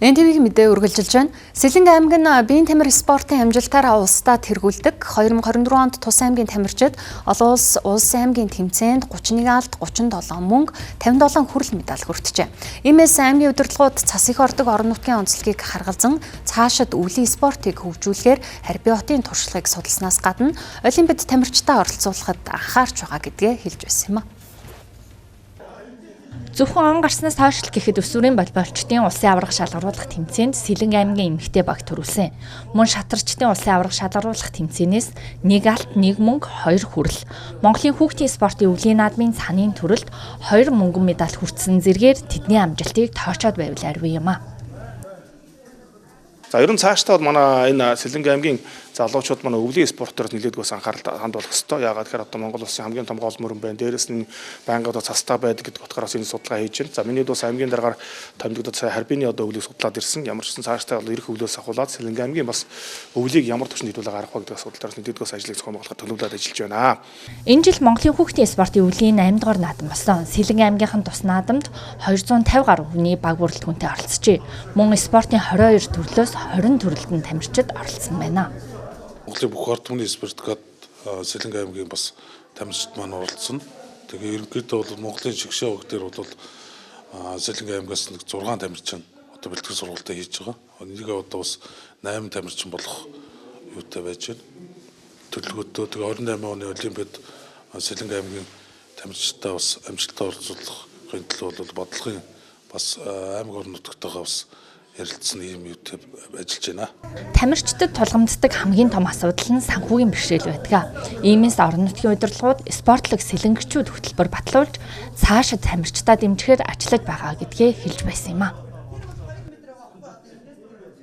НТВ-ийн мэдээ үргэлжилж байна. Сэлэнг аймгийн биеийн тамир спортын амжилтаар улсдаа тэргүүлдэг 2024 онд Тус аймгийн тамирчид олон улс аймгийн тэмцээнд 31 алт, 37 мөнгө, 57 хүрэл медаль хүртжээ. Иймээс аймгийн удирдлагууд цас их ордог орон нутгийн онцлогийг харгалзан цаашид өвлийн спортыг хөгжүүлэхээр Харьбе хотын туршлагыг судалснаас гадна олимпиад тамирчдаа оролцуулахад анхаарч байгаа гэдгээ хэлж байсан юм а. Зөвхөн он гарснаас хойш гэхэд өсвөрийн волейболчдын улсын аварга шалгаруулах тэмцээнд Сэлэнг аймгийн эмэгтэй багт төрүүлсэн. Мөн шатарчдын улсын аварга шалгаруулах тэмцээнээс 1 алт, 1 мөнгө, 2 хүрэл. Монголын хүүхдийн спортын өвлийн наадмын цанын төрөлд 2 мөнгөн медаль хүртсэн зэргээр тэдний амжилтыг тоочоод байвал арвин юм а. За ерөн цаашдаа бол манай энэ Сэлэнг аймгийн залуучууд манай өвлийн спортоор нэлээд бас анхаарал хандуулах ёстой. Яагаад гэхээр одоо Монгол улсын хамгийн том гол мөрөн байна. Дээрээс нь байнгын цастай байдаг гэдэг утгаараас энэ судалгаа хийж байна. За миний дус аймгийн дараагаар томилогдод сая Харьбины одоо өвлийг судлаад ирсэн. Ямар ч гэсэн цаашдаа бол ирэх өвлөөс ахуулаад Сэлэнг аймгийн бас өвлийг ямар түвшинд хэдүүлээ гаргах вэ гэдэг асуудлаараас нэлээд бас ажлыг зохион байгуулахад төлөвлөд ажиллаж байна. Энэ жил Монголын хүүхдийн спортын өвлийн 8 дугаар наадам болсон. Сэлэнг аймгийнхан тус наадамд 250 гаруй хүний баг бүрэлдэхүүнтэй оролцжээ. Мөн спортын 22 төрлөөс 20 төрөлтөнд тамирчид оролцсон байна. Монголын бүх ард түмний спортод Сэлэнг аймгийн бас тамирчид маань оролцсон. Тэгээ ерөнхийдөө бол Монголын шигшээ өвг дээр бол Сэлэнг аймгаас нэг 6 тамирчин одоо бэлтгэл сургалтаа хийж байгаа. Энийгээ одоо бас 8 тамирчин болох юутай байж байна. Төлөвлөгөөтэй тэгээ 28 оны олимпиад Сэлэнг аймгийн тамирчидаа бас амжилттай оролцуулахын төлөө бол бодлогын бас аймаг орон нутгатайгаа бас ярилцсан юм юутай ажиллаж байна. Тамирчдад тулгамддаг хамгийн том асуудал нь санхүүгийн бэрхшээл байдаг. Иймээс орон нутгийн удирдлагууд спортлог сэлэнгчүүд хөтөлбөр батлуулж цаашид тамирчдаа дэмжихээр ажиллаж байгаа гэдгээ хэлж байсан юм а.